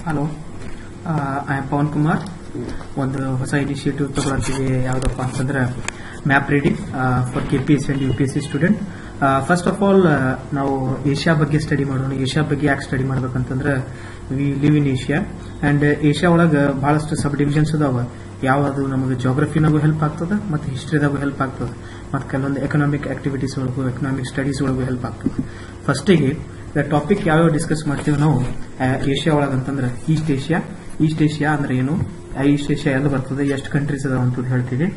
Hello, I am Pavan Kumar. ಒಂದು ಹೊಸ initiative ತಗೊಳ್ತೀವಿ. ಯಾವುದಪ್ಪ ಅಂತಂದ್ರೆ map reading for KPSC and UPSC student. First of all ನಾವು ಏಷ್ಯಾ ಬಗ್ಗೆ ಸ್ಟಡಿ ಮಾಡೋಣ. ಏಷ್ಯಾ ಬಗ್ಗೆ ಯಾಕೆ ಸ್ಟಡಿ ಮಾಡ್ಬೇಕಂತಂದ್ರೆ we live in Asia and Asia ಒಳಗೆ ಬಹಳಷ್ಟು ಸಬ್ ಡಿವಿಷನ್ಸ್ ಅದಾವ. ಯಾವುದು ನಮಗೆ ಜೋಗ್ರಫಿನಾಗೂ ಹೆಲ್ಪ್ ಆಗ್ತದೆ ಮತ್ತು ಹಿಸ್ಟ್ರಿದಾಗೂ ಹೆಲ್ಪ್ ಆಗ್ತದೆ ಮತ್ತು ಕೆಲವೊಂದು ಎಕನಾಮಿಕ್ ಆಕ್ಟಿವಿಟೀಸ್ ಒಳಗೂ ಎಕನಾಮಿಕ್ ಸ್ಟಡೀಸ್ ಒಳಗೂ ಹೆಲ್ಪ್ ಆಗ್ತದೆ. ಫಸ್ಟಿಗೆ ಟಾಪಿಕ್ ಯಾವ್ಯಾವ ಡಿಸ್ಕಸ್ ಮಾಡ್ತೀವಿ ನಾವು ಏಷ್ಯಾ ಒಳಗಂತಂದ್ರೆ ಈಸ್ಟ್ ಏಷ್ಯಾ ಅಂದ್ರೆ ಏನು, ಈಸ್ಟ್ ಏಷ್ಯಾ ಎಲ್ಲ ಬರ್ತದೆ, ಎಷ್ಟು ಕಂಟ್ರೀಸ್ ಅದಾವ ಅಂತ ಹೇಳ್ತೀವಿ.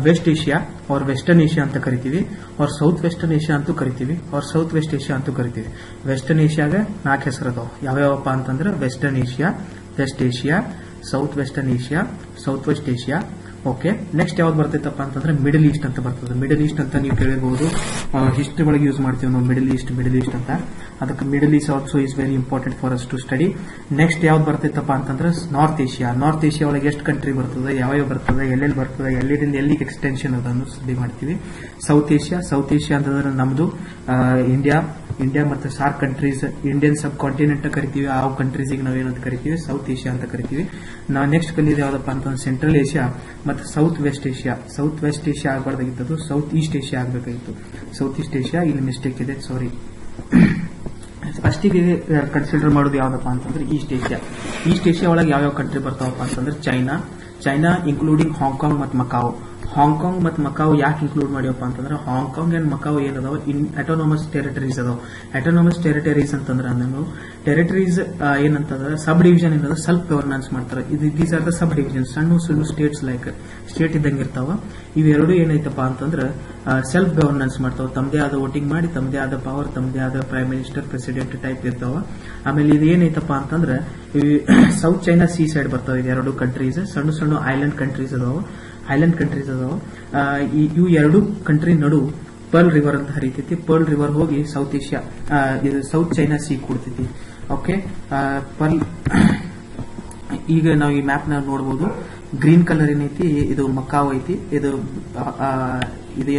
ವೆಸ್ಟ್ ಏಷ್ಯಾ ಅವ್ರ ವೆಸ್ಟರ್ನ್ ಏಷ್ಯಾ ಅಂತ ಕರಿತೀವಿ, ಅವ್ರ ಸೌತ್ ವೆಸ್ಟರ್ನ್ ಏಷ್ಯಾ ಅಂತೂ ಕರಿತೀವಿ, ಅವ್ರ ಸೌತ್ ವೆಸ್ಟ್ ಏಷ್ಯಾ ಅಂತೂ ಕರಿತೀವಿ. ವೆಸ್ಟರ್ನ್ ಏಷ್ಯಾಗ 4 ಹೆಸರು ಅದಾವ. ಯಾವ್ಯಾವಪ್ಪ ಅಂತಂದ್ರೆ Western Asia, West Asia, South Western Asia, South West Asia. Okay, next ಯಾವ್ದು ಬರ್ತೈತಪ್ಪ ಅಂತಂದ್ರೆ ಮಿಡಲ್ ಈಸ್ಟ್ ಅಂತ ಬರ್ತದೆ. ಮಿಡಲ್ ಈಸ್ಟ್ ಅಂತ ನೀವು ಕೇಳಿರಬಹುದು, ಹಿಸ್ಟ್ರಿ ಒಳಗೆ ಯೂಸ್ ಮಾಡ್ತೀವಿ ನಾವು ಮಿಡಲ್ ಈಸ್ಟ್ ಅಂತ. ಅದಕ್ಕೆ Middle East also is very important for us to study. Next ಯಾವ್ದು ಬರ್ತೈತಪ್ಪ ಅಂತಂದ್ರೆ ನಾರ್ತ್ ಏಷ್ಯಾ ಒಳಗೆ ಎಷ್ಟು ಕಂಟ್ರಿ ಬರ್ತದೆ, ಯಾವ್ಯಾವ ಬರ್ತದೆ, ಎಲ್ಲೆಲ್ಲಿ ಬರ್ತದೆ, ಎಲ್ಲಿಂದ ಎಲ್ಲಿಗೆ ಎಕ್ಸ್ಟೆನ್ಷನ್ ಅದನ್ನು ಸ್ಟಡಿ ಮಾಡ್ತೀವಿ. ಸೌತ್ ಏಷ್ಯಾ ಅಂತಂದ್ರೆ ನಮ್ದು ಇಂಡಿಯಾ ಮತ್ತು ಸಾರ್ಕ್ ಕಂಟ್ರೀಸ್, ಇಂಡಿಯನ್ ಸಬ್ ಕಾಂಟಿನೆಂಟ್ ಕರಿತೀವಿ. ಆ ಕಂಟ್ರೀಸ್ ನಾವೇನಂತ ಕರಿತೀವಿ, ಸೌತ್ ಏಷ್ಯಾ ಅಂತ ಕರಿತೀವಿ. ನಾವು ನೆಕ್ಸ್ಟ್ ಕಲಿಯೋದು ಯಾವ್ದಪ್ಪ ಅಂತಂದ್ರೆ ಸೆಂಟ್ರಲ್ ಏಷ್ಯಾ ಮತ್ತು ಸೌತ್ ವೆಸ್ಟ್ ಏಷ್ಯಾ ಆಗಬಾರ್ದಾಗಿತ್ತು, ಸೌತ್ ಈಸ್ಟ್ ಏಷ್ಯಾ ಆಗಬೇಕಾಗಿತ್ತು. ಸೌತ್ ಈಸ್ಟ್ ಏಷ್ಯಾ ಇಲ್ಲಿ ಮಿಸ್ಟೇಕ್ ಇದೆ, ಸಾರಿ. ಫಸ್ಟಿಗೆ ಕನ್ಸಿಡರ್ ಮಾಡೋದು ಯಾವ್ದಪ್ಪ ಅಂತಂದ್ರೆ ಈಸ್ಟ್ ಏಷ್ಯಾ ಒಳಗೆ ಯಾವ್ಯಾವ ಕಂಟ್ರಿ ಬರ್ತಾವಪ್ಪ ಅಂತಂದ್ರೆ ಚೈನಾ ಇನ್ಕ್ಲೂಡಿಂಗ್ ಹಾಂಗ್ಕಾಂಗ್ ಮತ್ತು ಮಕಾವ್. ಯಾಕೆ ಇನ್ಕ್ಲೂಡ್ ಮಾಡ್ಯವಪ್ಪ ಅಂತಂದ್ರೆ ಹಾಂಗ್ಕಾಂಗ್ ಅಂಡ್ ಮಕಾವ್ ಏನದಾವ ಅಟೋನಮಸ್ ಟೆರಿಟರೀಸ್ ಅದಾವ. ಅಟೋನಮಸ್ ಟೆರಿಟರೀಸ್ ಅಂತಂದ್ರೆ ನಾವು ಟೆರಿಟರೀಸ್ ಏನಂತಂದ್ರೆ ಸಬ್ ಡಿವಿಷನ್ ಏನದ ಸೆಲ್ಫ್ ಗವರ್ನೆನ್ಸ್ ಮಾಡ್ತಾರೆ. These are the sub division, ಸಣ್ಣ ಸ್ಟೇಟ್ಸ್ ಲೈಕ್ ಸ್ಟೇಟ್ ಇದ್ದಂಗೆ ಇರ್ತಾವ. ಇವೆರಡು ಏನೈತಪ್ಪ ಅಂತಂದ್ರೆ ಸೆಲ್ಫ್ ಗವರ್ನೆನ್ಸ್ ಮಾಡ್ತಾವ. ತಮ್ಮದೇ ಆದ ವೋಟಿಂಗ್ ಮಾಡಿ, ತಮ್ಮದೇ ಆದ ಪವರ್, ತಮ್ಮದೇ ಆದ ಪ್ರೈಮ್ ಮಿನಿಸ್ಟರ್, ಪ್ರೆಸಿಡೆಂಟ್ ಟೈಪ್ ಇರ್ತಾವ. ಆಮೇಲೆ ಇದು ಏನೈತಪ್ಪ ಅಂತಂದ್ರೆ ಸೌತ್ ಚೈನಾ ಸೀ ಸೈಡ್ ಬರ್ತಾವ. ಇದು 2 ಕಂಟ್ರೀಸ್ ಸಣ್ಣ ಐಲ್ಯಾಂಡ್ ಕಂಟ್ರೀಸ್ ಅದಾವ. ಇವು 2 ಕಂಟ್ರಿ ನಡು ಪರ್ಲ್ ರಿವರ್ ಅಂತ ಹರಿತೈತಿ. ಪರ್ಲ್ ರಿವರ್ ಹೋಗಿ ಸೌತ್ ಚೈನಾ ಸಿ ಕೂಡ್ತೈತಿ. ಓಕೆ, ಪರ್ಲ್ ಈಗ ನಾವು ಈ ಮ್ಯಾಪ್ ನ ನೋಡಬಹುದು. ಗ್ರೀನ್ ಕಲರ್ ಏನೈತಿ ಇದು ಮಕಾವ್ ಐತಿ, ಇದು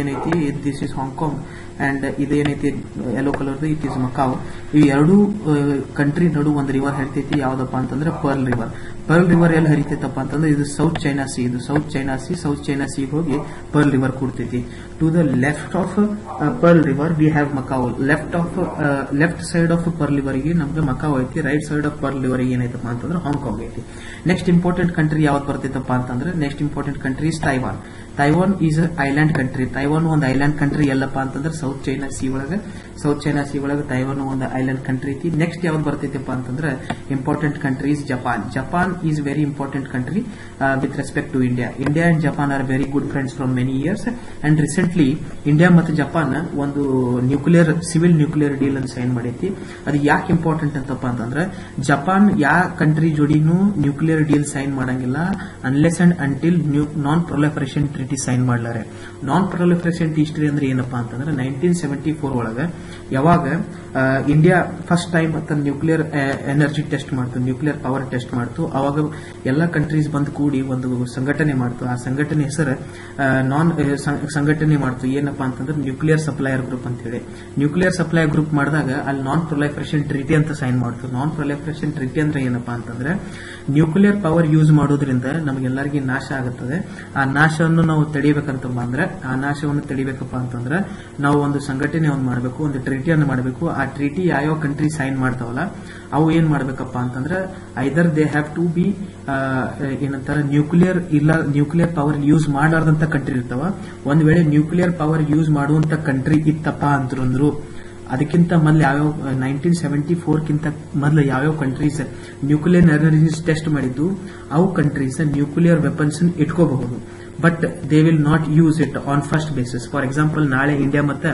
ಏನೈತಿ ದಿಸ್ ಇಸ್ ಹಾಂಗ್ಕಾಂಗ್, ಅಂಡ್ ಇದೇನೈತಿ yellow colour it is Macau. ಈ 2 ಕಂಟ್ರಿ ನಡು ಒಂದು ರಿವರ್ ಹರಿತೈತಿ. ಯಾವ್ದಪ್ಪ ಅಂತಂದ್ರೆ ಪರ್ಲ್ ರಿವರ್ ಎಲ್ಲಿ ಹರಿತೈತಪ್ಪ ಅಂತಂದ್ರೆ ಇದು ಸೌತ್ ಚೈನಾ ಸಿ ಹೋಗಿ ಪರ್ಲ್ ರಿವರ್ ಕೂಡ್ತೈತಿ. To the left of pearl river we have Macau. Left side of pearl river ಗೆ ನಮ್ಗೆ ಮಕಾವ್ ಐತಿ. Right side of pearl river ಗೆ ಏನೈತಪ್ಪ ಅಂತಂದ್ರೆ ಹಾಂಗ್ಕಾಂಗ್ ಐತಿ. ನೆಕ್ಸ್ಟ್ ಇಂಪಾರ್ಟೆಂಟ್ ಕಂಟ್ರಿ ಯಾವ್ದು ಬರ್ತೈತಪ್ಪ ಅಂತಂದ್ರೆ Taiwan is island country. Taiwan ಒಂದು ಐಲ್ಯಾಂಡ್ ಕಂಟ್ರಿ. ಎಲ್ಲಪ್ಪ ಅಂತಂದ್ರೆ ಸೌತ್ ಚೈನಾ ಸಿ ಒಳಗೆ ತೈವಾನ್ ಒಂದು ಐಲ್ಯಾಂಡ್ ಕಂಟ್ರಿ ಐತಿ. ನೆಕ್ಸ್ಟ್ ಯಾವ್ದು ಬರ್ತೈತಪ್ಪ ಅಂತಂದ್ರೆ important country is Japan is very important country with respect to India and Japan are very good friends from many years. And recently India ಮತ್ತು Japan ಒಂದು civil nuclear deal ಅನ್ನು sign ಮಾಡೈತಿ. ಅದು ಯಾಕೆ ಇಂಪಾರ್ಟೆಂಟ್ ಅಂತಪ್ಪ ಅಂತಂದ್ರೆ ಜಪಾನ್ ಯಾವ country ಜೋಡಿನೂ ನ್ಯೂಕ್ಲಿಯರ್ ಡೀಲ್ ಸೈನ್ ಮಾಡಂಗಿಲ್ಲ unless and until non proliferation treaty sign ಮಾಡ್ಲಾರೆ. ನಾನ್ ಪ್ರೊಲಿಫರೇಷನ್ ಟ್ರೀಟಿ ಅಂದ್ರೆ ಏನಪ್ಪಾ ಅಂತಂದ್ರೆ 1974 ಒಳಗೆ ಯಾವಾಗ ಇಂಡಿಯಾ ಫಸ್ಟ್ ಟೈಮ್ ತನ್ನ ನ್ಯೂಕ್ಲಿಯರ್ ಎನರ್ಜಿ ಟೆಸ್ಟ್ ಮಾಡ್ತು, ನ್ಯೂಕ್ಲಿಯರ್ ಪವರ್ ಟೆಸ್ಟ್ ಮಾಡ್ತು, ಅವಾಗ ಎಲ್ಲ ಕಂಟ್ರೀಸ್ ಬಂದು ಕೂಡಿ ಒಂದು ಸಂಘಟನೆ ಮಾಡ್ತು. ಆ ಸಂಘಟನೆ ಹೆಸರು ಸಂಘಟನೆ ಮಾಡ್ತು ಏನಪ್ಪಾ ಅಂತಂದ್ರೆ ನ್ಯೂಕ್ಲಿಯರ್ ಸಪ್ಲೈಯರ್ ಗ್ರೂಪ್ ಅಂತ ಹೇಳಿ. ನ್ಯೂಕ್ಲಿಯರ್ ಸಪ್ಲೈಯರ್ ಗ್ರೂಪ್ ಮಾಡಿದಾಗ ಅಲ್ಲಿ ನಾನ್ ಪ್ರೊಲಿಫರೇಷನ್ ಟ್ರೀಟಿ ಅಂತ ಸೈನ್ ಮಾಡ್ತು. ನಾನ್ ಪ್ರೊಲಿಫರೇಷನ್ ಟ್ರೀಟಿ ಅಂದ್ರೆ ಏನಪ್ಪಾ ಅಂತಂದ್ರೆ ನ್ಯೂಕ್ಲಿಯರ್ ಪವರ್ ಯೂಸ್ ಮಾಡೋದ್ರಿಂದ ನಮಗೆಲ್ಲರಿಗೂ ನಾಶ ಆಗುತ್ತದೆ. ಆ ನಾಶವನ್ನು ನಾವು ತಡಿಬೇಕಪ್ಪ ಅಂತಂದ್ರೆ ನಾವು ಒಂದು ಸಂಘಟನೆಯನ್ನು ಮಾಡಬೇಕು, ಒಂದು ಟ್ರೀಟಿಯನ್ನು ಮಾಡಬೇಕು. ಆ ಟ್ರೀಟಿ ಯಾವ ಕಂಟ್ರಿ ಸೈನ್ ಮಾಡ್ತಾವಲ್ಲ ಅವು ಏನ್ ಮಾಡ್ಬೇಕಪ್ಪ ಅಂತಂದ್ರೆ either they have to be ಏನಂತಾರೆ ನ್ಯೂಕ್ಲಿಯರ್ ಪವರ್ ಯೂಸ್ ಮಾಡಲಾರ್ದಂತ ಕಂಟ್ರಿ ಇರ್ತಾವ. ಒಂದ್ ವೇಳೆ ನ್ಯೂಕ್ಲಿಯರ್ ಪವರ್ ಯೂಸ್ ಮಾಡುವಂತ ಕಂಟ್ರಿ ಇತ್ತಪ್ಪ ಅಂತಂದ್ರು ಅದಕ್ಕಿಂತ ಮೊದಲು ಯಾವ್ಯಾವ 1974 ಮೊದಲು ಯಾವ್ಯಾವ ಕಂಟ್ರೀಸ್ ನ್ಯೂಕ್ಲಿಯರ್ ಎನರ್ಜಿ ಟೆಸ್ಟ್ ಮಾಡಿದ್ದು ಅವು ಕಂಟ್ರೀಸ್ ನ್ಯೂಕ್ಲಿಯರ್ ವೆಪನ್ಸ್ ಇಟ್ಕೋಬಹುದು. But they will not use it on first basis. For example ನಾಳೆ ಇಂಡಿಯಾ ಮತ್ತೆ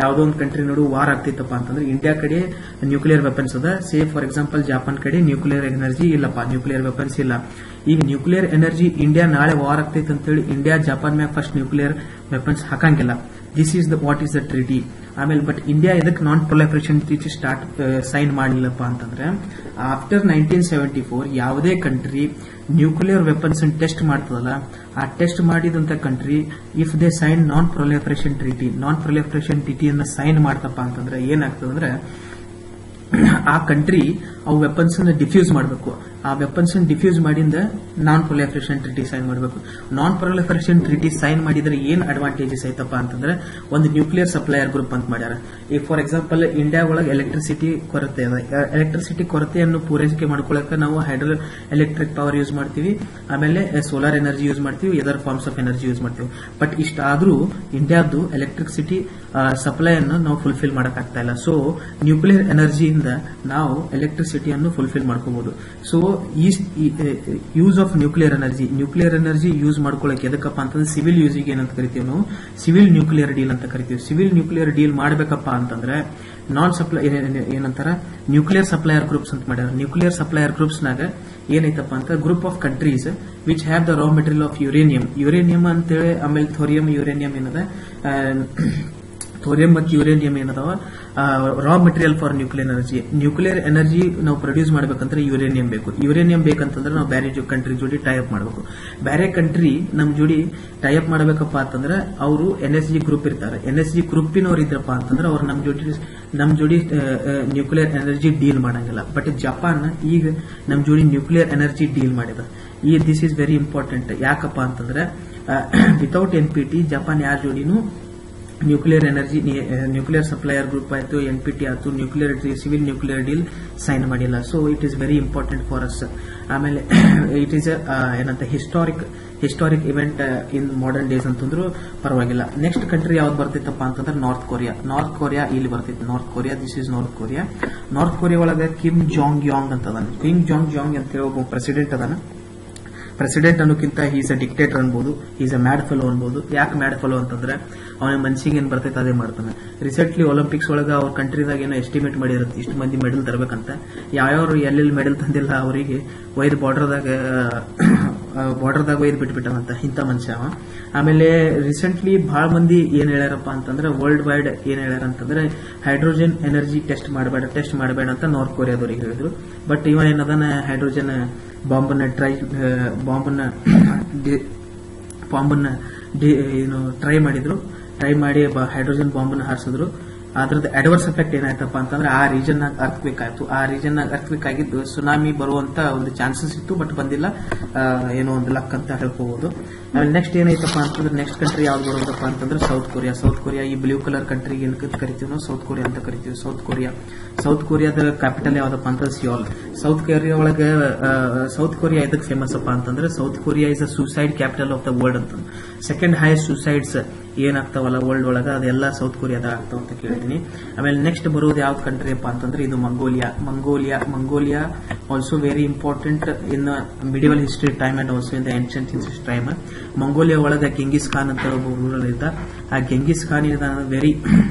ಯಾವುದೋ ಒಂದು ಕಂಟ್ರಿ ನಡು ವಾರ್ ಆಗ್ತಿತ್ತಪ್ಪ ಅಂತಂದ್ರೆ ಇಂಡಿಯಾ ಕಡೆ ನ್ಯೂಕ್ಲಿಯರ್ ವೆಪನ್ಸ್ ಅದ, ಸೇ ಫಾರ್ ಎಕ್ಸಾಂಪಲ್ ಜಪಾನ್ ಕಡೆ ನ್ಯೂಕ್ಲಿಯರ್ ಎನರ್ಜಿ ಇಲ್ಲಪ್ಪ, ನ್ಯೂಕ್ಲಿಯರ್ ವೆಪನ್ಸ್ ಇಲ್ಲ. ಈಗ ನ್ಯೂಕ್ಲಿಯರ್ ಎನರ್ಜಿ ಇಂಡಿಯಾ ನಾಳೆ ವಾರ್ ಆಗ್ತೈತೆ ಅಂತೇಳಿ ಇಂಡಿಯಾ ಜಪಾನ್ ಮ್ಯಾಗ ಫಸ್ಟ್ ನ್ಯೂಕ್ಲಿಯರ್ ವೆಪನ್ಸ್ ಹಾಕಂಗಿಲ್ಲ. This is what is the treaty. ಆಮೇಲೆ ಬಟ್ ಇಂಡಿಯಾ ಇದಕ್ಕೆ ನಾನ್ ಪ್ರೊಲಿಫರೇಷನ್ ಟ್ರೀಟಿ ಸೈನ್ ಮಾಡಲಿಲ್ಲಪ್ಪ ಅಂತಂದ್ರೆ ಆಫ್ಟರ್ 1974 ಯಾವುದೇ ಕಂಟ್ರಿ ನ್ಯೂಕ್ಲಿಯರ್ ವೆಪನ್ಸ್ ಟೆಸ್ಟ್ ಮಾಡ್ತದಲ್ಲ ಆ ಟೆಸ್ಟ್ ಮಾಡಿದಂತ country if they sign non proliferation ಟ್ರೀಟಿಯನ್ನು ಸೈನ್ ಮಾಡ್ತಪ್ಪ ಅಂತಂದ್ರೆ ಏನಾಗ್ತದಂದ್ರೆ ಆ ಕಂಟ್ರಿ ಅವು ವೆಪನ್ಸ್ ಡಿಫ್ಯೂಸ್ ಮಾಡಬೇಕು. ಆ ವೆಪನ್ಸ್ ಡಿಫ್ಯೂಸ್ ಮಾಡಿಂದ ನಾನ್ ಪ್ರೊಲಿಫರೇಷನ್ ಟ್ರೀಟಿ ಸೈನ್ ಮಾಡಬೇಕು. ನಾನ್ ಪ್ರೊಲಿಫರೇಷನ್ ಟ್ರೀಟಿ ಸೈನ್ ಮಾಡಿದ್ರೆ ಏನ್ ಅಡ್ವಾಂಟೇಜಸ್ ಐತಪ್ಪ ಅಂತಂದ್ರೆ ಒಂದು ನ್ಯೂಕ್ಲಿಯರ್ ಸಪ್ಲೈಯರ್ ಗ್ರೂಪ್ ಅಂತ ಮಾಡ್ಯಾರ. ಈಗ ಫಾರ್ ಎಕ್ಸಾಂಪಲ್ ಇಂಡಿಯಾ ಒಳಗೆ ಎಲೆಕ್ಟ್ರಿಸಿಟಿ ಕೊರತೆ ಇದೆ. ಎಲೆಕ್ಟ್ರಿಸಿಟಿ ಕೊರತೆಯನ್ನು ಪೂರೈಕೆ ಮಾಡ್ಕೊಳ್ಳಕ್ಕೆ ನಾವು ಹೈಡ್ರೋ ಎಲೆಕ್ಟ್ರಿಕ್ ಪವರ್ ಯೂಸ್ ಮಾಡ್ತೀವಿ, ಆಮೇಲೆ ಸೋಲಾರ್ ಎನರ್ಜಿ ಯೂಸ್ ಮಾಡ್ತೀವಿ, ಇದರ್ ಫಾರ್ಮ್ಸ್ ಆಫ್ ಎನರ್ಜಿ ಯೂಸ್ ಮಾಡ್ತೀವಿ. ಬಟ್ ಇಷ್ಟಾದ್ರೂ ಇಂಡಿಯಾದ್ದು ಎಲೆಕ್ಟ್ರಿಸಿಟಿ ಸಪ್ಲೈ ಅನ್ನು ನಾವು ಫುಲ್ಫಿಲ್ ಮಾಡಕ್ಕಾಗ್ತಾ ಇಲ್ಲ. ಸೊ ನ್ಯೂಕ್ಲಿಯರ್ ಎನರ್ಜಿಯಿಂದ ನಾವು ಎಲೆಕ್ಟ್ರಿಸಿಟಿಯನ್ನು ಫುಲ್ಫಿಲ್ ಮಾಡ್ಕೋಬಹುದು. So use of nuclear energy use ಮಾಡ್ಕೊಳ್ಳಕ್ಕೆ ಎದಕ್ಕಪ್ಪ ಅಂತಂದ್ರೆ ಸಿವಿಲ್ ಯೂಸಿಗೆ ಏನಂತ ಕರಿತೀವಿ ನಾವು, ಸಿವಿಲ್ ನ್ಯೂಕ್ಲಿಯರ್ ಡೀಲ್ ಅಂತ ಕರಿತೀವಿ. ಸಿವಿಲ್ ನ್ಯೂಕ್ಲಿಯರ್ ಡೀಲ್ ಮಾಡಬೇಕಪ್ಪ ಅಂತಂದ್ರೆ ನಾನ್ ಸಪ್ಲೈ ಏನಂತಾರ ನ್ಯೂಕ್ಲಿಯರ್ ಸಪ್ಲೈಯರ್ ಗ್ರೂಪ್ಸ್ ಅಂತ ಮಾಡ್ಯಾರ. ನ್ಯೂಕ್ಲಿಯರ್ ಸಪ್ಲೈಯರ್ ಗ್ರೂಪ್ಸ್ ನಾಗ ಏನೈತಪ್ಪ ಅಂತ group of countries which have the raw material of uranium ಅಂತೇಳಿ, ಆಮೇಲೆ ಥೋರಿಯಂ ಯುರೇನಿಯಂ ಏನದ, ಥೋರಿಯಂ ಮತ್ತು ಯುರೇನಿಯಂ ಏನದಾವ raw material for nuclear energy ನಾವು ಪ್ರೊಡ್ಯೂಸ್ ಮಾಡಬೇಕಂದ್ರೆ ಯುರೇನಿಯಂ ಬೇಕು. ಯುರೇನಿಯಂ ಬೇಕಂತಂದ್ರೆ ನಾವು ಬೇರೆ ಕಂಟ್ರಿ ಜೋಡಿ ಟೈಅಪ್ ಮಾಡಬೇಕು. ಬೇರೆ ಕಂಟ್ರಿ ನಮ್ ಜೋಡಿ ಟೈಅಪ್ ಮಾಡಬೇಕಪ್ಪ ಅಂತಂದ್ರೆ ಅವರು NSG ಗ್ರೂಪ್ ಇರ್ತಾರೆ. NSG ಗ್ರೂಪಿನವ್ರು ಇದ್ರಪ್ಪ ಅಂತಂದ್ರೆ ಅವ್ರು ನಮ್ ಜೋಡಿ ನ್ಯೂಕ್ಲಿಯರ್ ಎನರ್ಜಿ ಡೀಲ್ ಮಾಡಂಗಿಲ್ಲ. ಬಟ್ ಜಪಾನ್ ಈಗ ನಮ್ ಜೋಡಿ ನ್ಯೂಕ್ಲಿಯರ್ ಎನರ್ಜಿ ಡೀಲ್ ಮಾಡಿದ. This is very important. ಯಾಕಪ್ಪ ಅಂತಂದ್ರೆ ವಿತೌಟ್ NPT ಜಪಾನ್ ಯಾರ ಜೋಡಿನೂ ನ್ಯೂಕ್ಲಿಯರ್ ಸಪ್ಲೈಯರ್ ಗ್ರೂಪ್ ಆಯ್ತು, NPT ಆಯ್ತು, ಸಿವಿಲ್ ನ್ಯೂಕ್ಲಿಯರ್ ಡೀಲ್ ಸೈನ್ ಮಾಡಿಲ್ಲ. So it is very important for us. ಆಮೇಲೆ ಇಟ್ ಈಸ್ ಏನಂತ ಹಿಸ್ಟಾರಿಕ್ ಇವೆಂಟ್ ಇನ್ ಮಾಡರ್ನ್ ಡೇಸ್ ಅಂತಂದ್ರು ಪರವಾಗಿಲ್ಲ. ನೆಕ್ಸ್ಟ್ ಕಂಟ್ರಿ ಯಾವ್ದು ಬರ್ತಿತ್ತಪ್ಪ ಅಂತಂದ್ರೆ ನಾರ್ತ್ ಕೊರಿಯಾ ಇಲ್ಲಿ ಬರ್ತಿತ್ತು. ದಿಸ್ ಇಸ್ ನಾರ್ತ್ ಕೊರಿಯಾ ಒಳಗೆ ಕಿಮ್ ಜಾಂಗ್ ಯಾಂಗ್ ಅಂತ ಅದಾನ. ಕಿಮ್ ಜಾಂಗ್ ಯಾಂಗ್ ಅಂತ ಹೇಳಿ ಒಬ್ಬ ಪ್ರೆಸಿಡೆಂಟ್ ಅದಾನ. ಪ್ರೆಸಿಡೆಂಟ್ ಅನ್ನೋಕ್ಕಿಂತ ಈಸ್ ಅ ಡಿಕ್ಟೇಟರ್ ಅನ್ಬೋದು, ಈಸ್ ಅ ಮ್ಯಾಡ್ ಫೆಲೋ ಅನ್ಬೋದು. ಯಾಕೆ ಮ್ಯಾಡ್ ಫೆಲೋ ಅಂತಂದ್ರೆ ಅವನ ಮನ್ಸಿಗೆ ಏನ್ ಬರ್ತೈತೆ ಅದೇ ಮಾಡ್ತಾನೆ. ರೀಸೆಂಟ್ಲಿ ಒಲಿಂಪಿಕ್ಸ್ ಒಳಗ ಅವ್ರ ಕಂಟ್ರಿದಾಗ ಏನೋ ಎಸ್ಟಿಮೇಟ್ ಮಾಡಿರುತ್ತೆ ಇಷ್ಟು ಮಂದಿ ಮೆಡಲ್ ತರಬೇಕಂತ. ಯಾವ್ಯಾವ್ರು ಎಲ್ಲೆಲ್ಲಿ ಮೆಡಲ್ ತಂದಿಲ್ಲ ಅವರಿಗೆ ಒಯ್ದು ಬಾರ್ಡರ್ದಾಗ ಒಯ್ದು ಬಿಟ್ಬಿಟ್ಟವಂತ ಇಂಥ ಮನುಷ್ಯ ಅವ. ಆಮೇಲೆ ರೀಸೆಂಟ್ಲಿ ಬಹಳ ಮಂದಿ ಏನ್ ಹೇಳ್ಯಾರಪ್ಪ ಅಂತಂದ್ರೆ ವರ್ಲ್ಡ್ ವೈಡ್ ಏನ್ ಹೇಳ್ಯಾರ ಅಂತಂದ್ರೆ ಹೈಡ್ರೋಜನ್ ಎನರ್ಜಿ ಟೆಸ್ಟ್ ಮಾಡಬೇಡ ಅಂತ ನಾರ್ತ್ ಕೊರಿಯಾದವ್ರಿಗೆ ಹೇಳಿದ್ರು. ಬಟ್ ಇವ ಏನದನ ಹೈಡ್ರೋಜನ್ ಬಾಂಬನ್ನ ಟ್ರೈ ಮಾಡಿ ಹೈಡ್ರೋಜನ್ ಬಾಂಬನ್ನ ಹಾರಿಸಿದ್ರು. ಅದ್ರದ್ದು ಅಡ್ವರ್ಸ್ ಎಫೆಕ್ಟ್ ಏನಾಯ್ತಪ್ಪ ಅಂತಂದ್ರೆ ಆ ರೀಜನ್ ನಾಗ ಅರ್ಥಕ್ವೇಕ್ ಆಯ್ತು. ಆ ರೀಜನ್ ನಾಗ ಅರ್ಥಕ್ವೇಕ್ ಆಗಿದ್ದು ಸುನಾಮಿ ಬರುವಂತ ಒಂದು ಚಾನ್ಸಸ್ ಇತ್ತು, ಬಟ್ ಬಂದಿಲ್ಲ. ಏನೋ ಒಂದು ಲಕ್ ಅಂತ ಹೇಳ್ಕೋಬಹುದು. ಆಮೇಲೆ ನೆಕ್ಸ್ಟ್ ಏನೈತಪ್ಪ ಅಂತಂದ್ರೆ ನೆಕ್ಸ್ಟ್ ಕಂಟ್ರಿ ಯಾವ್ದು ಬರೋದಪ್ಪ ಅಂತಂದ್ರೆ ಸೌತ್ ಕೊರಿಯಾ. ಈ ಬ್ಲೂ ಕಲರ್ ಕಂಟ್ರಿಗೆ ಏನ್ ಕರಿತೀವಿ ನಾವು ಸೌತ್ ಕೊರಿಯಾ ಅಂತ ಕರಿತೀವಿ. ಸೌತ್ ಕೊರಿಯಾದ ಕ್ಯಾಪಿಟಲ್ ಯಾವ್ದಪ್ಪ ಅಂತಂದ್ರೆ ಸಿಯೋಲ್. ಸೌತ್ ಕೊರಿಯಾ ಇದಕ್ಕೆ ಫೇಮಸ್ ಅಪ್ಪ ಅಂತಂದ್ರೆ south Korea is a suicide capital of the world ಅಂತ. ಸೆಕೆಂಡ್ ಹೈಯೆಸ್ಟ್ ಸೂಸೈಡ್ಸ್ ಏನಾಗ್ತಾವಲ್ಲ ವರ್ಲ್ಡ್ ಒಳಗ ಅದೆಲ್ಲ ಸೌತ್ ಕೊರಿಯಾದಾಗ ಆಗ್ತಾವ ಅಂತ ಕೇಳಿದೀನಿ. ಆಮೇಲೆ ನೆಕ್ಸ್ಟ್ ಬರೋದು ಯಾವ್ದು ಕಂಟ್ರಿ ಅಪ್ಪ ಅಂತಂದ್ರೆ ಇದು Mongolia also very important in medieval history time and also in the ancient history time. Mongolia ಒಳಗ ಗೆಂಗಿಸ್ ಖಾನ್ ಅಂತ ಒಬ್ಬ ರೂಲರ್ ಇದ್ದ. ಆ ಗೆಂಗಿಸ್ ಖಾನ್ ಇದ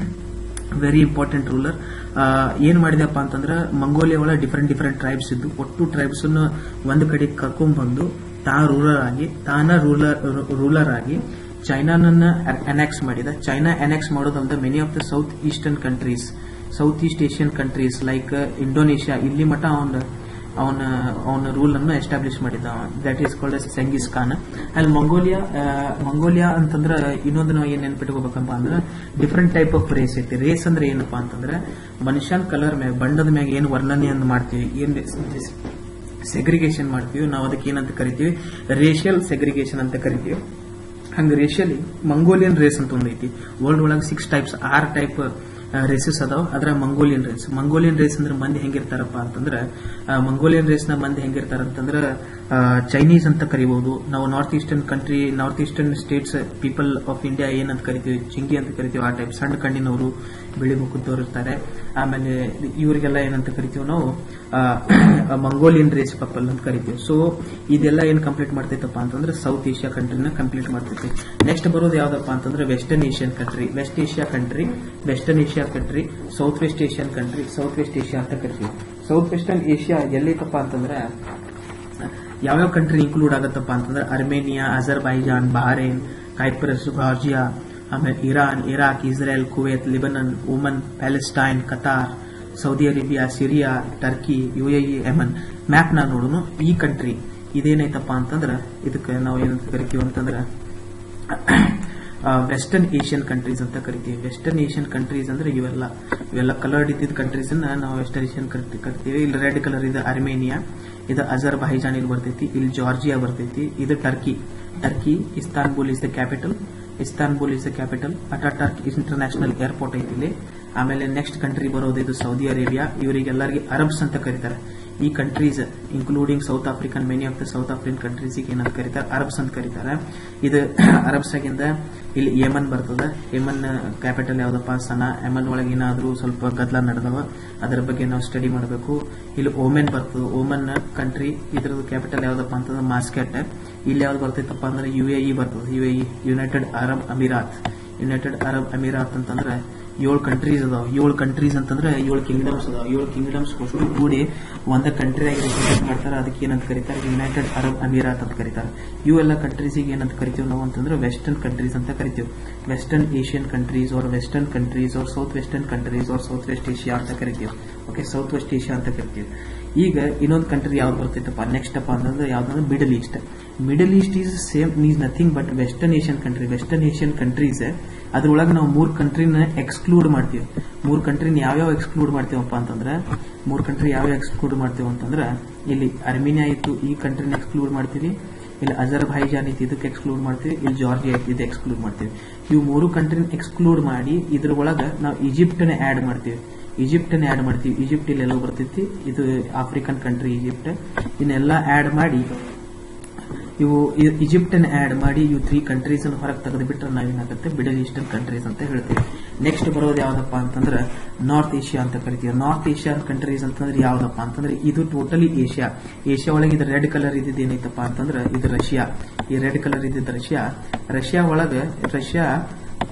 ವೆರಿ ಇಂಪಾರ್ಟೆಂಟ್ ರೂಲರ್. ಏನ್ ಮಾಡಿದಪ್ಪ ಅಂತಂದ್ರೆ ಮಂಗೋಲಿಯಾ ಒಳಗೆ ಡಿಫರೆಂಟ್ ಟ್ರೈಬ್ಸ್ ಇದ್ದು. ಒಟ್ಟು ಟ್ರೈಬ್ಸ್ ಒಂದು ಕಡೆ ಕರ್ಕೊಂಡ್ಬಂದು ರೂಲರ್ ಆಗಿ ಚೈನಾನನ್ನ ಅನೆಕ್ಸ್ ಮಾಡಿದ. ಚೈನಾ ಅನೆಕ್ಸ್ ಮಾಡೋದಂದ್ರೆ many of the south east Asian countries like Indonesia ಇಲ್ಲಿ ಮಠ ಅವನ ರೂಲ್ ಅನ್ನು ಎಸ್ಟಾಬ್ಲಿಷ್ ಮಾಡಿದ. That is called as Genghis Khan. ಅಲ್ಲಿ ಮಂಗೋಲಿಯಾ ಅಂತಂದ್ರೆ ಇನ್ನೊಂದು ನಾವು ಏನ್ ನೆನ್ಪಿಟ್ಕೋಬೇಕಪ್ಪ ಅಂದ್ರೆ ಡಿಫರೆಂಟ್ ಟೈಪ್ ಆಫ್ ರೇಸ್ ಐತಿ. ರೇಸ್ ಅಂದ್ರೆ ಏನಪ್ಪಾ ಅಂತಂದ್ರೆ ಮನುಷ್ಯನ ಕಲರ್ ಮ್ಯಾಗ ಬಣ್ಣದ ಮ್ಯಾಗ ಏನು ವರ್ಣನೆಯನ್ನು ಮಾಡ್ತೀವಿ, ಏನ್ ಸೆಗ್ರಿಗೇಷನ್ ಮಾಡ್ತೀವಿ ನಾವು, ಅದಕ್ಕೆ ಏನಂತ ಕರಿತೀವಿ ರೇಷಿಯಲ್ ಸೆಗ್ರಿಗೇಷನ್ ಅಂತ ಕರಿತೀವಿ. ಹಂಗ ರೇಷಿಯಲಿ ಮಂಗೋಲಿಯನ್ ರೇಸ್ ಅಂತ ಒಂದೈತಿ. ವರ್ಲ್ಡ್ ಒಳಗೆ 6 ಟೈಪ್ ರೇಸಸ್ ಅದಾವ. ಅದ್ರ ಮಂಗೋಲಿಯನ್ ರೇಸ್ ಅಂದ್ರೆ ಮಂದಿ ಹೆಂಗಿರ್ತಾರಪ್ಪ ಅಂತಂದ್ರೆ ಮಂಗೋಲಿಯನ್ ರೇಸ್ ನ ಮಂದಿ ಹೆಂಗಿರ್ತಾರಂತಂದ್ರೆ ಚೈನೀಸ್ ಅಂತ ಕರಿಬಹುದು ನಾವು. North eastern States people of India ಏನಂತ ಕರಿತೀವಿ ಚಿಂಗಿ ಅಂತ ಕರಿತೀವಿ. ಆ ಟೈಪ್ ಸಣ್ಣ ಕಣ್ಣಿನವರು ಬಿಳಿ ಮುಖದವರು ಇರ್ತಾರೆ. ಆಮೇಲೆ ಇವರಿಗೆಲ್ಲ ಏನಂತ ಕರಿತೀವಿ ನಾವು ಮಂಗೋಲಿಯನ್ ರೇಸ್ ಪೀಪಲ್ ಅಂತ ಕರಿತೀವಿ. ಸೊ ಇದೆಲ್ಲ ಏನ್ ಕಂಪ್ಲೀಟ್ ಮಾಡ್ತೈತಪ್ಪ ಅಂತಂದ್ರೆ ಸೌತ್ ಏಷ್ಯಾ ಕಂಟ್ರಿನ ಕಂಪ್ಲೀಟ್ ಮಾಡ್ತೈತಿ. ನೆಕ್ಸ್ಟ್ ಬರೋದು ಯಾವ್ದಪ್ಪ ಅಂತಂದ್ರೆ Western Asia country, South West Asian country, South West Asia ಅಂತ ಕರಿತೀವಿ. ಸೌತ್ ವೆಸ್ಟರ್ನ್ ಏಷ್ಯಾ ಎಲ್ಲೈತಪ್ಪ ಅಂತಂದ್ರೆ ಯಾವ್ಯಾವ ಕಂಟ್ರಿ ಇನ್ಕ್ಲೂಡ್ ಆಗತ್ತಪ್ಪ ಅಂತಂದ್ರೆ Armenia, Azerbaijan, Bahrain, Cyprus, Georgia, ಆಮೇಲೆ Iran, Iraq, Israel, Kuwait, Lebanon, Oman, Palestine, Qatar, Saudi Arabia, Syria, Turkey, UAE, Yemen. Map ನಾ ನೋಡೋಣ. ಈ ಕಂಟ್ರಿ ಇದೇನೈತಪ್ಪ ಅಂತಂದ್ರೆ ಇದಕ್ಕೆ ನಾವು ಏನಂತ ಕರಿತೀವಿ ಅಂತಂದ್ರೆ ವೆಸ್ಟರ್ನ್ ಏಷ್ಯನ್ ಕಂಟ್ರೀಸ್ ಅಂತ ಕರಿತೀವಿ. ವೆಸ್ಟರ್ನ್ ಏಷ್ಯನ್ ಕಂಟ್ರೀಸ್ ಅಂದ್ರೆ ಇವೆಲ್ಲ ಕಲರ್ಡ್ ಇದ್ದಿದ್ದ ಕಂಟ್ರೀಸ್ ನಾವು ವೆಸ್ಟರ್ನ್ ಏಷ್ಯನ್ ಕರಿತೀವಿ. ಇಲ್ಲಿ ರೆಡ್ ಕಲರ್ ಇದೆ ಅರ್ಮೇನಿಯಾ, ಇದು ಅಜರ್ಬೈಜಾನ್ ಇಲ್ಲಿ ಬರ್ತೈತಿ, ಇಲ್ಲಿ ಜಾರ್ಜಿಯಾ ಬರ್ತೈತಿ, ಇದು Turkey. Istanbul is the capital. Ataturk international airport ಐತಿ ಇಲ್ಲಿ. ಆಮೇಲೆ ನೆಕ್ಸ್ಟ್ ಕಂಟ್ರಿ ಬರೋದು ಇದು ಸೌದಿ ಅರೇಬಿಯಾ. ಇವರಿಗೆಲ್ಲರಿಗೆ ಅರಬ್ಸ್ ಅಂತ ಕರೀತಾರೆ. ಈ countries including south African, many of the south African countries ಏನಂತ ಕರೀತಾರೆ, ಅರಬ್ಸ್ ಅಂತ ಕರೀತಾರೆ. ಇದು ಅರಬ್ಸ್ ಆಗಿಂದ ಇಲ್ಲಿ ಯಮನ್ ಬರ್ತದೆ. ಯಮನ್ ಕ್ಯಾಪಿಟಲ್ ಯಾವ್ದಪ್ಪ, ಸನಾ. ಯಮನ್ ಒಳಗೆ ಏನಾದ್ರೂ ಸ್ವಲ್ಪ ಗದ್ದಲ ನಡೆದವ, ಅದರ ಬಗ್ಗೆ ನಾವು ಸ್ಟಡಿ ಮಾಡಬೇಕು. ಇಲ್ಲಿ ಓಮೆನ್ ಬರ್ತದೆ. ಓಮನ್ ಕಂಟ್ರಿ, ಇದ್ರದ್ದು ಕ್ಯಾಪಿಟಲ್ ಯಾವ್ದಪ್ಪ ಅಂತಂದ್ರೆ ಮಾಸ್ಕೆಟ್. ಇಲ್ಲಿ ಯಾವ್ದು ಬರ್ತೈತಪ್ಪ ಅಂದ್ರೆ UAE ಬರ್ತದೆ. ಯುನೈಟೆಡ್ ಅರಬ್ ಅಮೀರಾತ್ ಅಂತಂದ್ರೆ 7 ಕಂಟ್ರೀಸ್ ಅದಾವ. 7 ಕಂಟ್ರೀಸ್ ಅಂತಂದ್ರೆ 7 ಕಿಂಗ್ಡಮ್ಸ್ ಅದಾವ. 7 ಕಿಂಗ್ಡಮ್ಸ್ ಅಷ್ಟು ಕೂಡಿ ಒಂದ ಕಂಟ್ರಿ ಆಗಿ ರೆಪ್ರೆಸೆಂಟ್ ಮಾಡ್ತಾರೆ. ಅದಕ್ಕೆ ಏನಂತ ಕರೀತಾರೆ, ಯುನೈಟೆಡ್ ಅರಬ್ ಅಮೀರಾತ್ ಅಂತ ಕರೀತಾರೆ. ಇವೆಲ್ಲ ಕಂಟ್ರೀಸಿಗೆ ಏನಂತ ಕರಿತೀವಿ ನಾವು ಅಂತಂದ್ರೆ ವೆಸ್ಟರ್ನ್ ಕಂಟ್ರೀಸ್ ಅಂತ ಕರಿತೀವಿ. Western Asian countries are western countries are south western countries are South West Asia ಅಂತ ಕರಿತೀವಿ. ಓಕೆ, ಸೌತ್ ವೆಸ್ಟ್ ಏಷ್ಯಾ ಅಂತ ಕರಿತೀವಿ. ಈಗ ಇನ್ನೊಂದು ಕಂಟ್ರಿ ಯಾವ್ದು ಬರ್ತೈತಪ್ಪ ನೆಕ್ಸ್ಟ್ ಅಪ್ಪ ಅಂತಂದ್ರೆ ಯಾವ್ದಂದ್ರೆ middle east. Middle east is same is nothing but western Asian country. Western Asian countries ಅದ್ರೊಳಗೆ ನಾವು 3 ಕಂಟ್ರಿನ ಎಕ್ಸ್ಕ್ಲೂಡ್ ಮಾಡ್ತೀವಿ. 3 ಕಂಟ್ರಿನ ಯಾವ್ಯಾವ ಎಕ್ಸ್ಕ್ಲೂಡ್ ಮಾಡ್ತೀವಪ್ಪ ಅಂತಂದ್ರೆ, 3 ಕಂಟ್ರಿ ಯಾವ್ಯಾವ ಎಕ್ಸ್ಕ್ಲೂಡ್ ಮಾಡ್ತೀವಿ ಅಂತಂದ್ರೆ, ಇಲ್ಲಿ ಅರ್ಮೇನಿಯಾ ಇತ್ತು, ಈ ಕಂಟ್ರಿನ ಎಕ್ಸ್ಕ್ಲೂಡ್ ಮಾಡ್ತೀವಿ. ಇಲ್ಲಿ ಅಜರ್ಬೈಜಾನ್ ಇತ್ತು, ಇದಕ್ಕೆ ಎಕ್ಸ್ಕ್ಲೂಡ್ ಮಾಡ್ತೀವಿ. ಇಲ್ಲಿ ಜಾರ್ಜಿಯಾ ಇತ್ತು, ಇದು ಎಕ್ಸ್ಕ್ಲೂಡ್ ಮಾಡ್ತೀವಿ. ಇವು 3 ಕಂಟ್ರಿನ ಎಕ್ಸ್ಕ್ಲೂಡ್ ಮಾಡಿ ಇದ್ರೊಳಗೆ ನಾವು ಈಜಿಪ್ಟ್ ಆಡ್ ಮಾಡ್ತೀವಿ. ಈಜಿಪ್ಟ್ ಇಲ್ಲಿ ಎಲ್ಲೋ ಬರ್ತೈತಿ. ಇದು ಆಫ್ರಿಕನ್ ಕಂಟ್ರಿ ಈಜಿಪ್ಟ್. ಇದನ್ನೆಲ್ಲ ಆಡ್ ಮಾಡಿ ಈಜಿಪ್ಟ್ ಆಡ್ ಮಾಡಿ ಇವು 3 ಕಂಟ್ರೀಸ್ ಹೊರಗೆ ತೆಗೆದು ಬಿಟ್ರೆ ನಾವೇನಾಗುತ್ತೆ ಮಿಡಲ್ ಈಸ್ಟರ್ನ್ ಕಂಟ್ರೀಸ್ ಅಂತ ಹೇಳ್ತೀವಿ. ನೆಕ್ಸ್ಟ್ ಬರೋದು ಯಾವ್ದಪ್ಪ ಅಂತಂದ್ರೆ ನಾರ್ತ್ ಏಷ್ಯಾ ಅಂತ ಕರಿತೀವಿ. ನಾರ್ತ್ ಏಷ್ಯನ್ ಕಂಟ್ರೀಸ್ ಅಂತಂದ್ರೆ ಯಾವ್ದಪ್ಪ ಅಂತಂದ್ರೆ ಇದು ಟೋಟಲಿ ಏಷ್ಯಾ. ಏಷ್ಯಾ ಒಳಗೆ ಇದು ರೆಡ್ ಕಲರ್ ಇದ್ದಿದ್ದು ಏನೈತಪ್ಪ ಅಂತಂದ್ರೆ ಇದು ರಷ್ಯಾ. ಈ ರೆಡ್ ಕಲರ್ ಇದ್ದಿದ್ದು ರಷ್ಯಾ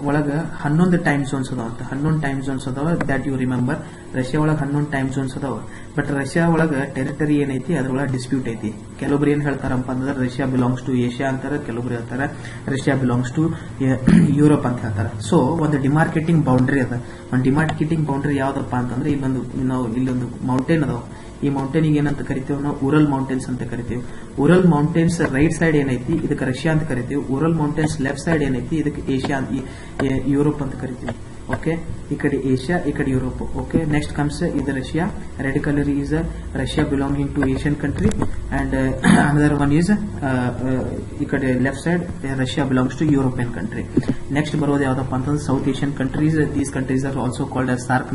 ಒಳಗ 11 ಟೈಮ್ ಝೋನ್ಸ್ ಅದಾವ ಅಂತ. 11 ಟೈಮ್ ಝೋನ್ಸ್ ಅದಾವ, ದ್ಯಾಟ್ ಯು ರಿಮೆಂಬರ್. ರಷ್ಯಾ ಒಳಗೆ 11 ಟೈಮ್ ಝೋನ್ಸ್ ಅದಾವ. ಬಟ್ ರಷ್ಯಾ ಒಳಗ ಟೆರಿಟರಿ ಏನೈತಿ ಅದ್ರೊಳಗೆ ಡಿಸ್ಪ್ಯೂಟ್ ಐತಿ. ಕೆಲವೊಬ್ರು ಏನ್ ಹೇಳ್ತಾರಪ್ಪ ಅಂತಂದ್ರೆ ರಷ್ಯಾ ಬಿಲಾಂಗ್ಸ್ ಟು ಏಷ್ಯಾ ಅಂತಾರೆ, ಕೆಲವೊಬ್ರು ಹೇಳ್ತಾರೆ ರಷ್ಯಾ ಬಿಲಾಂಗ್ಸ್ ಟು ಯುರೋಪ್ ಅಂತ ಹೇಳ್ತಾರೆ. ಸೊ ಒಂದು ಡಿಮಾರ್ಕೆಟಿಂಗ್ ಬೌಂಡ್ರಿ ಅದ. ಒಂದು ಡಿಮಾರ್ಕೆಟಿಂಗ್ ಬೌಂಡ್ರಿ ಯಾವ್ದಪ್ಪ ಅಂತಂದ್ರೆ ಇಲ್ಲೊಂದು ಮೌಂಟೇನ್ ಅದಾವ. ಈ ಮೌಂಟೇನಿಗೆ ಏನಂತ ಕರಿತೀವಿ ನಾವು, ಉರಲ್ ಮೌಂಟೇನ್ಸ್ ಅಂತ ಕರಿತೀವಿ. ಉರಲ್ ಮೌಂಟೇನ್ಸ್ ರೈಟ್ ಸೈಡ್ ಏನೈತಿ ಇದಕ್ಕೆ ರಷ್ಯಾ ಅಂತ ಕರಿತೀವಿ. ಉರಲ್ ಮೌಂಟೇನ್ಸ್ ಲೆಫ್ಟ್ ಸೈಡ್ ಏನೈತಿ ಇದಕ್ಕೆ ಏಷ್ಯಾ, ಯುರೋಪ್ ಅಂತ ಕರಿತೀವಿ. ಓಕೆ, ಈ ಕಡೆ ಏಷ್ಯಾ, ಈ ಕಡೆ ಯುರೋಪ್. ಓಕೆ, ನೆಕ್ಸ್ಟ್ ಕಮ್ಸ್ ಇದು Russia. Red colour is Russia belonging to Asian country and another one is ಈ ಕಡೆ left side Russia belongs to European country. Next ಬರೋದು ಯಾವ್ದಪ್ಪ ಅಂತಂದ್ರೆ South Asian countries. These countries are also called as SAARC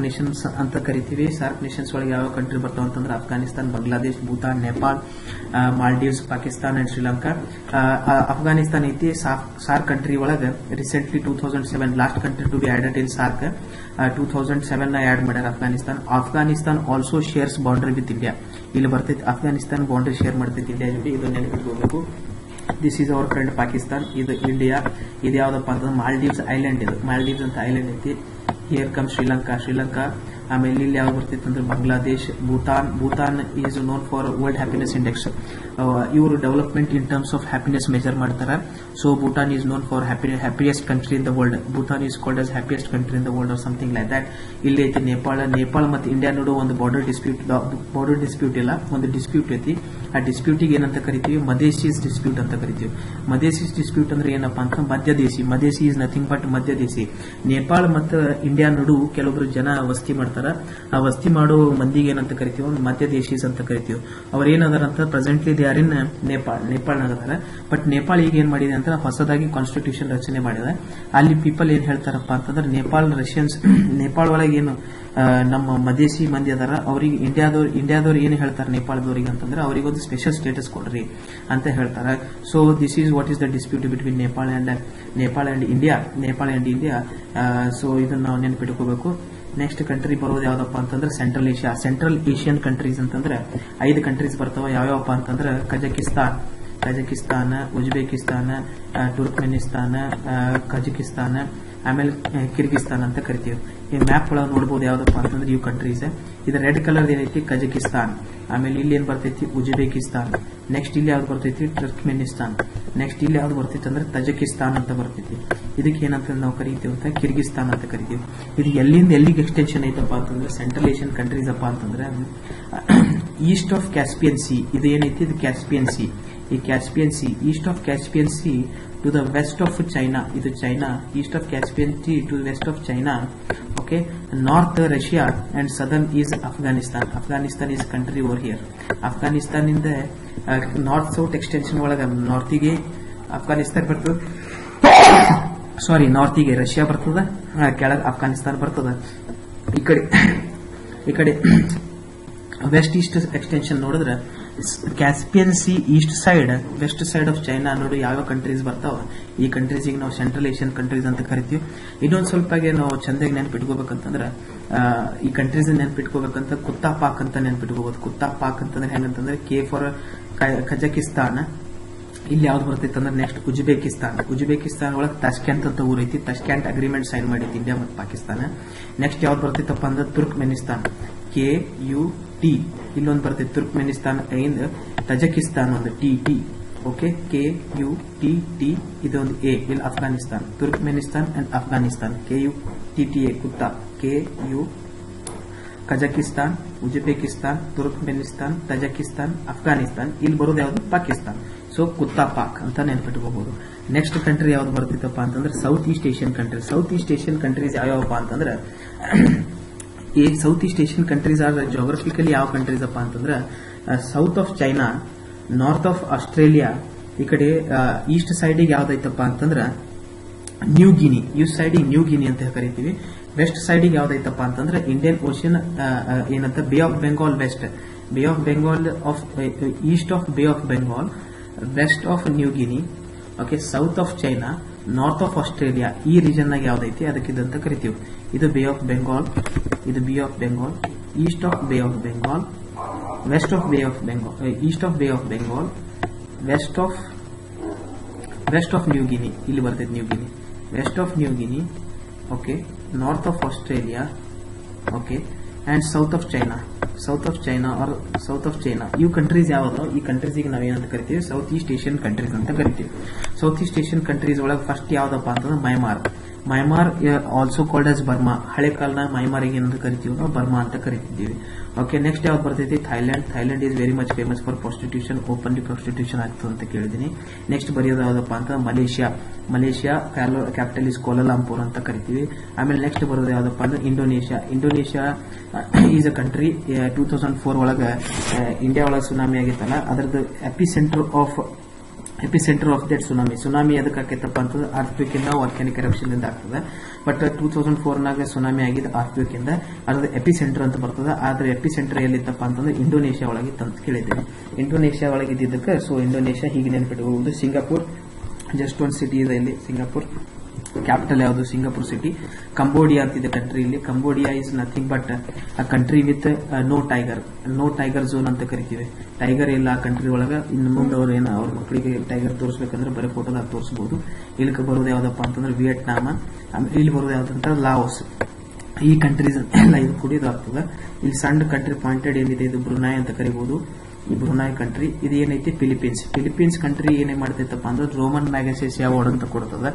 nations ಅಂತ ಕರಿತೀವಿ. SAARC nations ಒಳಗೆ ಯಾವ country ಬರ್ತಾವ ಅಂತಂದ್ರೆ ಅಫ್ಘಾನಿಸ್ತಾನ್, ಬಾಂಗ್ಲಾದೇಶ್, ಭೂತಾನ್, ನೇಪಾಲ್, ಮಾಲ್ಡೀವ್ಸ್, ಪಾಕಿಸ್ತಾನ್ ಅಂಡ್ ಶ್ರೀಲಂಕಾ. ಅಫ್ಘಾನಿಸ್ತಾನ್ ಐತಿ ಸಾರ್ಕ್ ಕಂಟ್ರಿ ಒಳಗೆ. Recently 2007 last country to be added in SAARC. 2007 add ಮಾಡ್ಯಾರ Afghanistan also shares boundary with India. ಇಲ್ಲಿ ಬರ್ತೈತಿ ಅಫ್ಘಾನಿಸ್ತಾನ್ ಬೌಂಡ್ರಿ ಶೇರ್ ಮಾಡ್ತೈತಿ ಇಂಡಿಯಾ ಜೊತೆ. ಇದು ನೆನಪಿಟ್ಕೋಬೇಕು. This is our friend Pakistan. ಇದು ಇಂಡಿಯಾ. ಇದು ಯಾವ್ದಪ್ಪ ಅಂತಂದ್ರೆ ಮಾಲ್ಡೀವ್ಸ್ ಐಲ್ಯಾಂಡ್. ಇದು ಮಾಲ್ಡೀವ್ಸ್ ಅಂತ ಐಲ್ಯಾಂಡ್ ಐತಿ. Here come Sri Lanka. ಆಮೇಲೆ ಇಲ್ಲಿ ಯಾವ್ದು ಬರ್ತಿತ್ತು ಅಂದ್ರೆ Bangladesh, Bhutan is known for world happiness index. ಇವರು development in terms of happiness measure ಮಾಡ್ತಾರೆ. So Bhutan is known for happiest country in the world. Bhutan is called as happiest country in the world or something like that. ಇಲ್ಲಿ ಐತಿ ನೇಪಾಳ ಮತ್ತು India ನಡುವೆ ಒಂದು border dispute ಇಲ್ಲ, ಒಂದು dispute ಐತಿ. ಆ ಡಿಸ್ಪ್ಯೂಟಿಗೆ ಏನಂತ ಕರಿತೀವಿ, ಮದೇಶೀಸ್ ಡಿಸ್ಪ್ಯೂಟ್ ಅಂತ ಕರಿತೀವಿ. ಮದೇಶೀಸ್ ಡಿಸ್ಪ್ಯೂಟ್ ಅಂದ್ರೆ ಏನಪ್ಪಾ ಅಂತ ಮಧ್ಯದೇಶಿ ಈಸ್ ನಥಿಂಗ್ ಬಟ್ ಮಧ್ಯದೇಶಿ. ನೇಪಾಳ ಮತ್ತು ಇಂಡಿಯಾ ನಡು ಕೆಲವೊಬ್ರು ಜನ ವಸ್ತಿ ಮಾಡ್ತಾರೆ. ಆ ವಸ್ತಿ ಮಾಡೋ ಮಂದಿಗೆ ಏನಂತ ಕರಿತೀವಿ, ಮಧ್ಯದೇಶೀಸ್ ಅಂತ ಕರಿತೀವಿ. ಅವ್ರು ಏನದಾರ ಅಂತ ಪ್ರೆಸೆಂಟ್ಲಿ ದೇ ಆರ್ ಇನ್ ನೇಪಾಳ್ನಾಗದಾರ. ಬಟ್ ನೇಪಾಳ ಈಗ ಏನ್ ಮಾಡಿದೆ ಅಂತ ಹೊಸದಾಗಿ ಕಾನ್ಸ್ಟಿಟ್ಯೂಷನ್ ರಚನೆ ಮಾಡಿದೆ. ಅಲ್ಲಿ ಪೀಪಲ್ ಏನ್ ಹೇಳ್ತಾರಪ್ಪ ಅಂತಂದ್ರೆ ನೇಪಾಳ ಒಳಗೆ ಏನು ನಮ್ಮ ಮದೇಶಿ ಮಂದಿ ಅದಾರ ಅವ್ರಿಗೆ ಇಂಡಿಯಾದವ್ರು ಏನ್ ಹೇಳ್ತಾರೆ ನೇಪಾಳದವ್ರಿಗೆ ಅಂತಂದ್ರೆ ಅವರಿಗೊಂದು ಸ್ಪೆಷಲ್ ಸ್ಟೇಟಸ್ ಕೊಡ್ರಿ ಅಂತ ಹೇಳ್ತಾರೆ. So this is what is the dispute between Nepal and India. So ಇದನ್ನ ನಾವು ನೆನಪಿಟ್ಕೋಬೇಕು. ನೆಕ್ಸ್ಟ್ ಕಂಟ್ರಿ ಬರೋದು ಯಾವ್ದಪ್ಪ ಅಂತಂದ್ರೆ ಸೆಂಟ್ರಲ್ ಏಷ್ಯನ್ ಕಂಟ್ರೀಸ್ ಅಂತಂದ್ರೆ 5 ಕಂಟ್ರೀಸ್ ಬರ್ತಾವ. ಯಾವ್ಯಾವಪ್ಪ ಅಂತಂದ್ರೆ ಕಜಕಿಸ್ತಾನ, ಉಜ್ಬೇಕಿಸ್ತಾನ, ಟುರ್ಕ್ಮೆನಿಸ್ತಾನ, ಕಜಕಿಸ್ತಾನ, ಆಮೇಲೆ ಕಿರ್ಗಿಸ್ತಾನ್ ಅಂತ ಕರಿತೀವಿ. ಈ ಮ್ಯಾಪ್ ಒಳಗೆ ನೋಡಬಹುದು ಯಾವ್ದಪ್ಪ ಅಂತಂದ್ರೆ ಇವು ಕಂಟ್ರೀಸ್. ಇದು ರೆಡ್ ಕಲರ್ ಏನೈತಿ ಕಜಕಿಸ್ತಾನ್. ಆಮೇಲೆ ಇಲ್ಲಿ ಏನ್ ಬರ್ತೈತಿ ಉಜ್ಬೇಕಿಸ್ತಾನ್. ನೆಕ್ಸ್ಟ್ ಇಲ್ಲಿ ಯಾವ್ದು ಬರ್ತೈತಿ ಟರ್ಕ್ಮೆನಿಸ್ತಾನ್. ನೆಕ್ಸ್ಟ್ ಇಲ್ಲಿ ಯಾವ್ದು ಬರ್ತೈತಿ ಅಂದ್ರೆ ತಜಕಿಸ್ತಾನ್ ಅಂತ ಬರ್ತೈತಿ. ಇದಕ್ಕೆ ಏನಂತ ನಾವು ಕರಿತೀವಿ ಅಂತ ಕಿರ್ಗಿಸ್ತಾನ್ ಅಂತ ಕರಿತೀವಿ. ಇದು ಎಲ್ಲಿಂದ ಎಲ್ಲಿಗೆ ಎಕ್ಸ್ಟೆನ್ಷನ್ ಐತಪ್ಪ ಅಂತಂದ್ರೆ ಸೆಂಟ್ರಲ್ ಏಷ್ಯನ್ ಕಂಟ್ರೀಸ್ ಅಪ್ಪ ಅಂತಂದ್ರೆ ಈಸ್ಟ್ ಆಫ್ ಕ್ಯಾಸ್ಪಿಯನ್ ಸಿ. ಇದು ಏನೈತಿ ಇದು ಕ್ಯಾಸ್ಪಿಯನ್ ಸಿ. ಈ Caspian C, east of Caspian sea to the west of China, ಇದು China, east of Caspian sea to west of China. Okay, north Russia and southern is Afghanistan. Afghanistan is country over here. Afghanistan ಇಂದ north south extension ಒಳಗೆ ನಾರ್ತಿಗೆ ಅಫ್ಘಾನಿಸ್ತಾನ್ ಬರ್ತದೆ, ಸಾರಿ ನಾರ್ತಿಗೆ Russia ಬರ್ತದ, ಕೆಳಗೆ ಅಫ್ಘಾನಿಸ್ತಾನ್ ಬರ್ತದ. ಈ ಕಡೆ west east extension ನೋಡಿದ್ರೆ Caspian C east side, west side of China ನೋಡಿ ಯಾವ ಕಂಟ್ರೀಸ್ ಬರ್ತಾವ. ಈ ಕಂಟ್ರೀಸ್ ಈಗ ನಾವು ಸೆಂಟ್ರಲ್ ಏಷ್ಯನ್ ಕಂಟ್ರೀಸ್ ಅಂತ ಕರಿತೀವಿ. ಇನ್ನೊಂದ್ ಸ್ವಲ್ಪಗೆ ನಾವು ಚಂದಾಗಿ ನೆನ್ಪಿಟ್ಕೋಬೇಕಂತಂದ್ರೆ ಈ ಕಂಟ್ರೀಸ್ ನೆನ್ಪಿಟ್ಕೋಬೇಕಂತ ಕುತ್ತಾ ಪಾಕ್ ಅಂತ ನೆನ್ಪಿಟ್ಕೋಬಹುದು. ಕುತ್ತಾ ಪಾಕ್ ಅಂತಂದ್ರೆ ಹೆಂಗಂತಂದ್ರೆ ಕೆ ಫಾರ್ ಕಜಕಿಸ್ತಾನ್. ಇಲ್ಲಿ ಯಾವ್ದು ಬರ್ತೈತೆ ಅಂದ್ರೆ ನೆಕ್ಸ್ಟ್ ಉಜ್ಬೇಕಿಸ್ತಾನ್. ಉಜ್ಬೇಕಿಸ್ತಾನ್ ಒಳಗೆ ತಷ್ಕೆಂಟ್ ಅಂತ ಊರೈತಿ. ತಷ್ಕೆಂಟ್ ಅಗ್ರಿಮೆಂಟ್ ಸೈನ್ ಮಾಡೈತಿ ಇಂಡಿಯಾ ಮತ್ತು ಪಾಕಿಸ್ತಾನ. ನೆಕ್ಸ್ಟ್ ಯಾವ್ದು ಬರ್ತೈತಪ್ಪ ಅಂದ್ರೆ ತುರ್ಕ್ಮೆನಿಸ್ತಾನ್, KUT. ಇಲ್ಲೊಂದು ಬರ್ತೈತೆ ತುರ್ಕ್ಮೆನಿಸ್ತಾನ್. ಇಂದ ತಜಕಿಸ್ತಾನ್ ಒಂದು TT. ಓಕೆ, KUTT ಇದೊಂದು A. ಇಲ್ಲಿ Afghanistan, Turkmenistan and Afghanistan. KUTTA ಕುತ್ತಾ, KU Kazakhstan, Uzbekistan, Turkmenistan, Tajikistan, Afghanistan. ಇಲ್ಲಿ ಬರೋದು ಯಾವ್ದು ಪಾಕಿಸ್ತಾನ್. ಸೊ ಕುತ್ತಾ ಪಾಕ್ ಅಂತ ನೆನ್ಪಿಟ್ಕೋಬಹುದು. ನೆಕ್ಸ್ಟ್ ಕಂಟ್ರಿ ಯಾವ್ದು ಬರ್ತಿತ್ತಪ್ಪ ಅಂತಂದ್ರೆ south east Asian country. South east Asian countries ಯಾವ್ಯಾವಪ್ಪ ಅಂತಂದ್ರೆ ಈ south east Asian countries are geographically ಯಾವ ಕಂಟ್ರೀಸ್ ಅಪ್ಪ ಅಂತಂದ್ರೆ south of China, north of Australia. ಈ ಕಡೆ ಈಸ್ಟ್ ಸೈಡಿಗೆ ಯಾವ್ದೈತಪ್ಪ ಅಂತಂದ್ರೆ ನ್ಯೂ ಗಿನಿ, ಈಸ್ಟ್ ಸೈಡಿಗೆ ನ್ಯೂ ಗಿನಿ ಅಂತ ಕರಿತೀವಿ. ವೆಸ್ಟ್ ಸೈಡಿಗೆ ಯಾವ್ದೈತಪ್ಪ ಅಂತಂದ್ರೆ ಇಂಡಿಯನ್ ಓಷನ್ ಏನಂತ bay of Bengal west, bay of Bengal of east of bay of Bengal, west of New Guinea. Okay, south of China, north of Australia. ಈ ರೀಜನ್ ನಾಗ ಯಾವ್ದೈತಿ ಅದಕ್ಕೆ ಇದಂತ ಕರಿತೀವಿ. ಇದು ಬೇ ಆಫ್ ಬೆಂಗಾಲ್, ಇದು bay of Bengal, east of bay of Bengal, west of bay of Bengal, east of bay of Bengal, west of New Guinea. ಇಲ್ಲಿ ಬರ್ತೈತೆ New Guinea, west of New Guinea. Okay, north of Australia. Okay, and south of China, south of China or south of China. ಇವು countries ಯಾವ್ದು? ಈ countries ನಾವೇನಂತ ಕರಿತೀವಿ? South east Asian countries ಅಂತ ಕರಿತೀವಿ. South east Asian countries ಒಳಗೆ first ಯಾವ್ದಪ್ಪ ಅಂತಂದ್ರೆ ಮೈಮಾರ್. ಮೈಮಾರ್ ಆಲ್ಸೋ ಕಾಲ್ಡ್ ಆಸ್ ಬರ್ಮಾ. ಹಳೆ ಕಾಲನ ಮೈಮಾರಿಗೆ ಏನಂತ ಕರಿತೀವಿ ನಾವು? ಬರ್ಮಾ ಅಂತ ಕರಿತಿದ್ದೀವಿ. ಓಕೆ, ನೆಕ್ಸ್ಟ್ ಯಾವ್ದು ಬರ್ತೈತಿ? Thailand. Thailand is very much famous for prostitution. Openly prostitution ಆಗ್ತದೆ ಅಂತ ಕೇಳಿದೀನಿ. ನೆಕ್ಸ್ಟ್ ಬರೆಯೋದು ಯಾವ್ದಪ್ಪ ಅಂತ ಮಲೇಷಿಯಾ. ಮಲೇಷಿಯಾ ಕ್ಯಾಪಿಟಲ್ ಇಸ್ ಕೋಲಾಲಂಪುರ್ ಅಂತ ಕರಿತೀವಿ. ಆಮೇಲೆ ನೆಕ್ಸ್ಟ್ ಬರೋದು ಯಾವ್ದಪ್ಪ ಅಂದ್ರೆ Indonesia. Indonesia is a country 2004 ಒಳಗೆ ಇಂಡಿಯಾ ಒಳಗೆ ಸುನಾಮಿ ಆಗಿತ್ತಲ್ಲ, ಅದರದ್ದು epicentre of that tsunami. Tsunami ಅದಕ್ಕೆ ಆಕೈತಪ್ಪ ಅಂತಂದ್ರೆ ಅರ್ಥಕ್ವೇಕ್ ಇಂದ, ವಾಲ್ಕ್ಯಾನಿಕ್ ಎರಪ್ಷನ್ ಇಂದ ಆಗ್ತದೆ. ಬಟ್ 2004 ನಾಗ ಸುನಾಮಿ ಆಗಿದ್ದು ಅರ್ಥಕ್ವೇಕ್ ಇಂದ. ಅದ್ರ ಎಪಿಸೆಂಟರ್ ಅಂತ ಬರ್ತದೆ. ಆದ್ರೆ ಎಪಿಸೆಂಟರ್ ಎಲ್ಲಿತ್ತಪ್ಪ ಅಂತಂದ್ರೆ ಇಂಡೋನೇಷಿಯಾ ಒಳಗಿತ್ತು ಅಂತ ಕೇಳಿದ್ದೇನೆ. ಇಂಡೋನೇಷಿಯಾ ಒಳಗಿದ್ದಕ್ಕೆ ಸೊ ಇಂಡೋನೇಷಿಯಾ ಹೀಗೆ ನೆನಪಿಟ್ಟುಕೊಳ್ಳಬಹುದು. ಸಿಂಗಾಪುರ್ ಜಸ್ಟ್ ಒಂದು ಸಿಟಿ ಇದೆ ಇಲ್ಲಿ, ಸಿಂಗಾಪುರ್. ಕ್ಯಾಪಿಟಲ್ ಯಾವುದು? Singapore city. ಕಂಬೋಡಿಯಾ ಅಂತಿದೆ ಕಂಟ್ರಿ. ಇಲ್ಲಿ Cambodia is nothing but a country with no tiger, no tiger zone ಅಂತ ಕರಿತೀವಿ. ಟೈಗರ್ ಇಲ್ಲ ಆ ಕಂಟ್ರಿ ಒಳಗೆ. ಇನ್ನು ಮುಂದೆ ಅವ್ರ ಮಕ್ಕಳಿಗೆ ಟೈಗರ್ ತೋರಿಸಬೇಕಂದ್ರೆ ಬರೀ ಫೋಟೋದಾಗ ತೋರಿಸಬಹುದು. ಇಲ್ಲಿ ಬರೋದು ಯಾವ್ದಪ್ಪ ಅಂತಂದ್ರೆ ವಿಯೆಟ್ನಾಮ್. ಇಲ್ಲಿ ಬರೋದು ಯಾವ್ದಂತ ಲಾವೋಸ್. ಈ ಕಂಟ್ರೀಸ್ ಎಲ್ಲ ಇದು ಕೂಡ ಇದು ಆಗ್ತದೆ. ಇಲ್ಲಿ ಸಣ್ಣ ಕಂಟ್ರಿ ಪಾಯಿಂಟೆಡ್ ಏನಿದೆ ಇದು ಬ್ರುನಾಯ್ ಅಂತ ಕರಿಬಹುದು. ಈ ಬ್ರುನಾಯ್ ಕಂಟ್ರಿ. ಇದು ಏನೈತಿ? ಫಿಲಿಪೀನ್ಸ್. ಫಿಲಿಪೀನ್ಸ್ ಕಂಟ್ರಿ ಏನೇ ಮಾಡ್ತೈತಪ್ಪ ಅಂದ್ರೆ ರೋಮನ್ ಮ್ಯಾಗಸೇಸಿಯಾ ಅವಾರ್ಡ್ ಅಂತ ಕೊಡ್ತದೆ.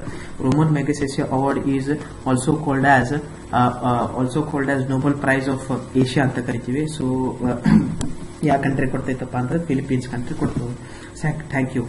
Ramon Magsaysay award is also called as Nobel prize of Asia ಅಂತ ಕರಿತೀವಿ. ಸೊ ಯಾವ ಕಂಟ್ರಿ ಕೊಡ್ತೈತಪ್ಪ ಅಂದ್ರೆ ಫಿಲಿಪೀನ್ಸ್ ಕಂಟ್ರಿ ಕೊಡ್ತದೆ. Thank you.